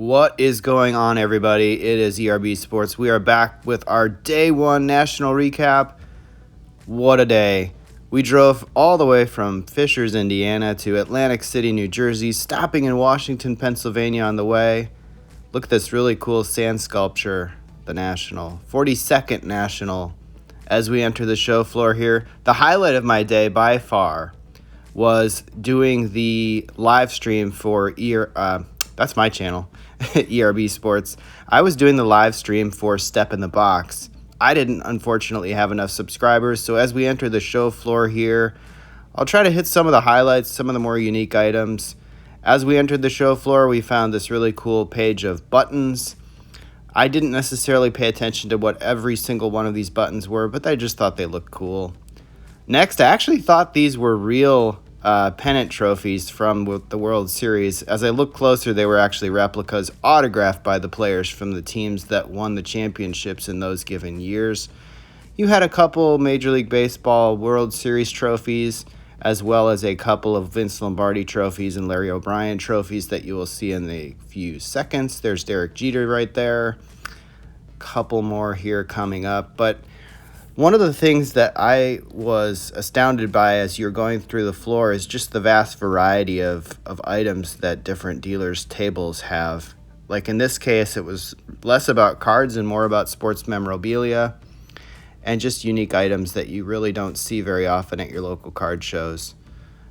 What is going on, everybody? It is ERB Sports. We are back with our Day 1 National Recap. What a day. We drove all the way from Fishers, Indiana to Atlantic City, New Jersey, stopping in Washington, Pennsylvania on the way. Look at this really cool sand sculpture, the National, 42nd National. As we enter the show floor here, the highlight of my day by far was doing the live stream for that's my channel, ERB Sports. I was doing the live stream for Step in the Box. I didn't, unfortunately, have enough subscribers, so as we enter the show floor here, I'll try to hit some of the highlights, some of the more unique items. As we entered the show floor, we found this really cool page of buttons. I didn't necessarily pay attention to what every single one of these buttons were, but I just thought they looked cool. Next, I actually thought these were real pennant trophies from the World Series. As I looked closer, they were actually replicas autographed by the players from the teams that won the championships in those given years. You had a couple Major League Baseball World Series trophies, as well as a couple of Vince Lombardi trophies and Larry O'Brien trophies that you will see in a few seconds. There's Derek Jeter right there. Couple more here coming up, but one of the things that I was astounded by as you're going through the floor is just the vast variety of items that different dealers' tables have. Like in this case, it was less about cards and more about sports memorabilia and just unique items that you really don't see very often at your local card shows.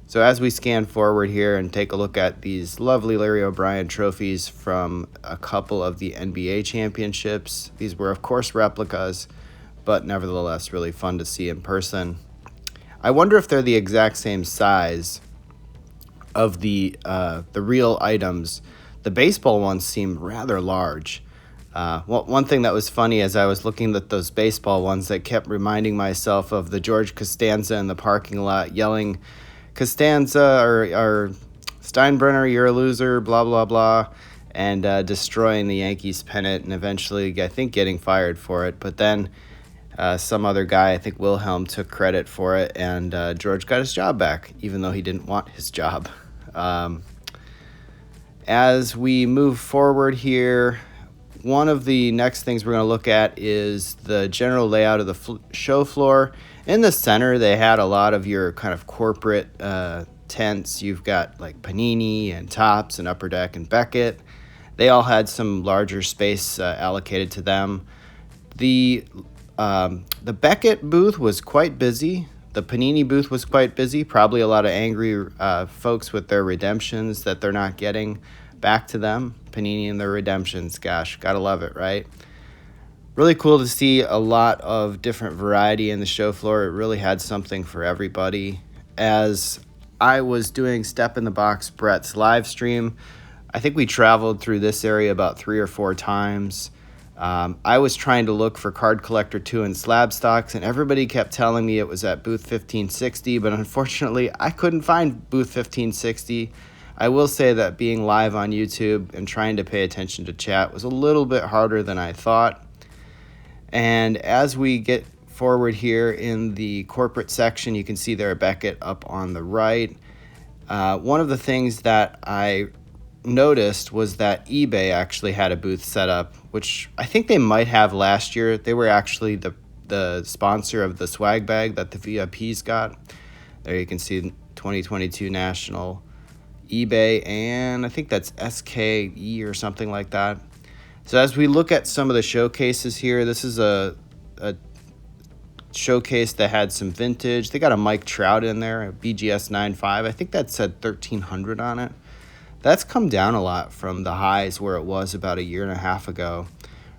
So as we scan forward here and take a look at these lovely Larry O'Brien trophies from a couple of the NBA championships, these were of course replicas, but nevertheless really fun to see in person. I wonder if they're the exact same size of the real items. The baseball ones seem rather large. One thing that was funny as I was looking at those baseball ones, that kept reminding myself of the George Costanza in the parking lot yelling, "Costanza or Steinbrenner, you're a loser, blah, blah, blah," and destroying the Yankees pennant and eventually, I think, getting fired for it. But then some other guy, I think Wilhelm, took credit for it, and George got his job back, even though he didn't want his job. As we move forward here, one of the next things we're going to look at is the general layout of the show floor. In the center, they had a lot of your kind of corporate tents. You've got like Panini and Topps and Upper Deck and Beckett. They all had some larger space allocated to them. The Beckett booth was quite busy. The Panini booth was quite busy. Probably a lot of angry folks with their redemptions that they're not getting back to them. Panini and their redemptions, gosh, gotta love it, right? Really cool to see a lot of different variety in the show floor. It really had something for everybody. As I was doing Step in the Box Brett's live stream, I think we traveled through this area about 3 or 4 times. I was trying to look for Card Collector 2 and slab stocks, and everybody kept telling me it was at booth 1560, but unfortunately, I couldn't find booth 1560. I will say that being live on YouTube and trying to pay attention to chat was a little bit harder than I thought. And as we get forward here in the corporate section, you can see there Beckett up on the right. One of the things that I noticed was that eBay actually had a booth set up, which I think they might have last year. They were actually the sponsor of the swag bag that the VIPs got. There you can see 2022 National, eBay, and I think that's SKE or something like that. So as we look at some of the showcases here, this is a showcase that had some vintage. They got a Mike Trout in there, a BGS 9.5. I think that said 1300 on it. That's come down a lot from the highs where it was about a year and a half ago.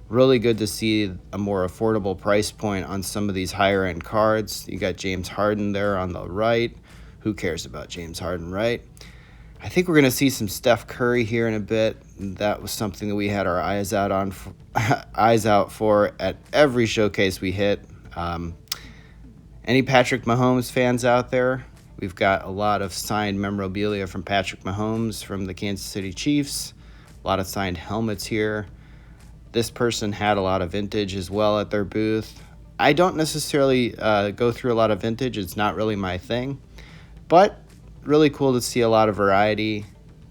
Really good to see a more affordable price point on some of these higher end cards. You got James Harden there on the right. Who cares about James Harden, right? I think we're going to see some Steph Curry here in a bit. That was something that we had our eyes out for at every showcase we hit. Any Patrick Mahomes fans out there? We've got a lot of signed memorabilia from Patrick Mahomes from the Kansas City Chiefs. A lot of signed helmets here. This person had a lot of vintage as well at their booth. I don't necessarily go through a lot of vintage. It's not really my thing. But really cool to see a lot of variety.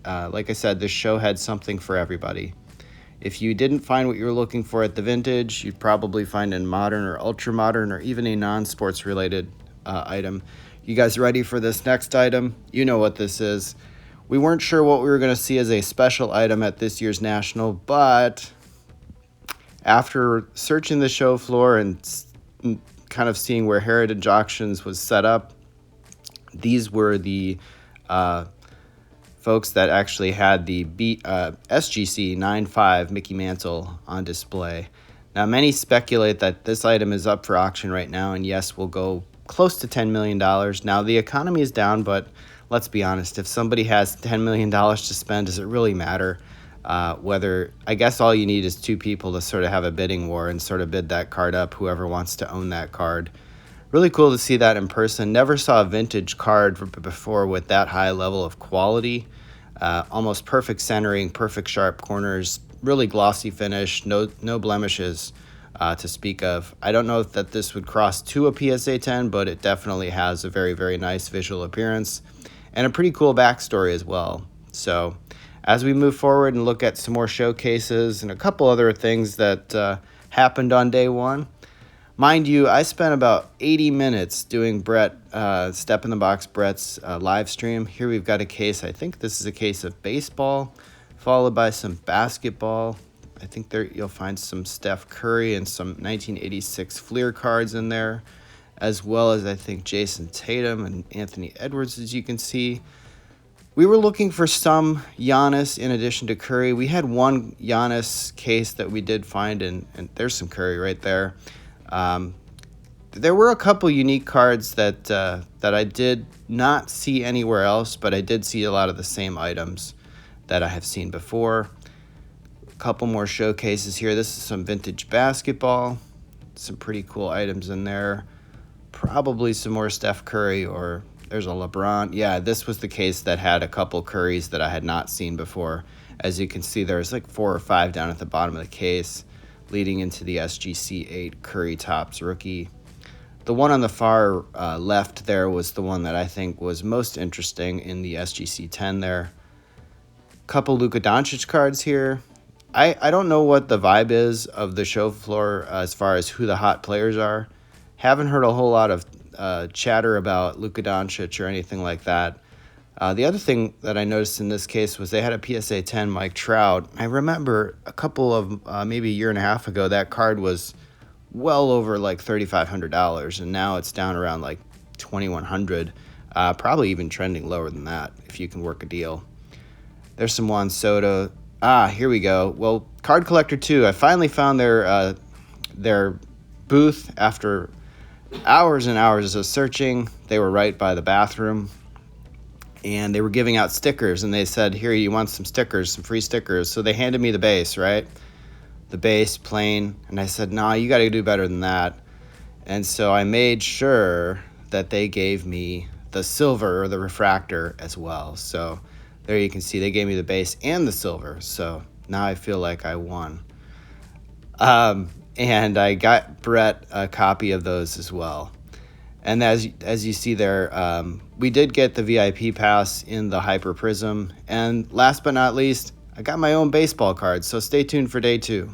Like I said, this show had something for everybody. If you didn't find what you were looking for at the vintage, you'd probably find a modern or ultra modern or even a non-sports related item. You guys ready for this next item? You know what this is. We weren't sure what we were going to see as a special item at this year's National, but after searching the show floor and kind of seeing where Heritage Auctions was set up, these were the folks that actually had the SGC 9.5 Mickey Mantle on display. Now, many speculate that this item is up for auction right now, and yes, will go close to $10 million. Now, the economy is down, but let's be honest, if somebody has $10 million to spend, does it really matter? I guess all you need is two people to sort of have a bidding war and sort of bid that card up, whoever wants to own that card. Really cool to see that in person. Never saw a vintage card before with that high level of quality. Almost perfect centering, perfect sharp corners, really glossy finish, no blemishes to speak of. I don't know if that this would cross to a PSA 10, but it definitely has a very, very nice visual appearance and a pretty cool backstory as well. So as we move forward and look at some more showcases and a couple other things that happened on day one, mind you, I spent about 80 minutes doing Step in the Box Brett's live stream. Here we've got a case. I think this is a case of baseball, followed by some basketball. I think there you'll find some Steph Curry and some 1986 Fleer cards in there, as well as I think Jason Tatum and Anthony Edwards, as you can see. We were looking for some Giannis in addition to Curry. We had one Giannis case that we did find, and there's some Curry right there. There were a couple unique cards that I did not see anywhere else, but I did see a lot of the same items that I have seen before. A couple more showcases here. This is some vintage basketball. Some pretty cool items in there. Probably some more Steph Curry, or there's a LeBron. Yeah, this was the case that had a couple Currys that I had not seen before. As you can see, there's like 4 or 5 down at the bottom of the case, leading into the SGC 8 Curry Topps rookie. The one on the far left there was the one that I think was most interesting in the SGC 10 there. Couple Luka Doncic cards here. I don't know what the vibe is of the show floor as far as who the hot players are. Haven't heard a whole lot of chatter about Luka Doncic or anything like that. The other thing that I noticed in this case was they had a PSA 10 Mike Trout. I remember a couple of, maybe a year and a half ago, that card was well over like $3,500, and now it's down around like $2,100, probably even trending lower than that if you can work a deal. There's some Juan Soto. Here we go. Well, Card Collector 2, I finally found their booth after hours and hours of searching. They were right by the bathroom, and they were giving out stickers, and they said, here, you want some stickers, some free stickers. So they handed me the base, right? The base, plain, and I said, nah, you got to do better than that. And so I made sure that they gave me the silver or the refractor as well. So there you can see they gave me the base and the silver. So now I feel like I won. And I got Brett a copy of those as well. And as you see there, we did get the VIP pass in the Hyper Prism. And last but not least, I got my own baseball cards, so stay tuned for day 2.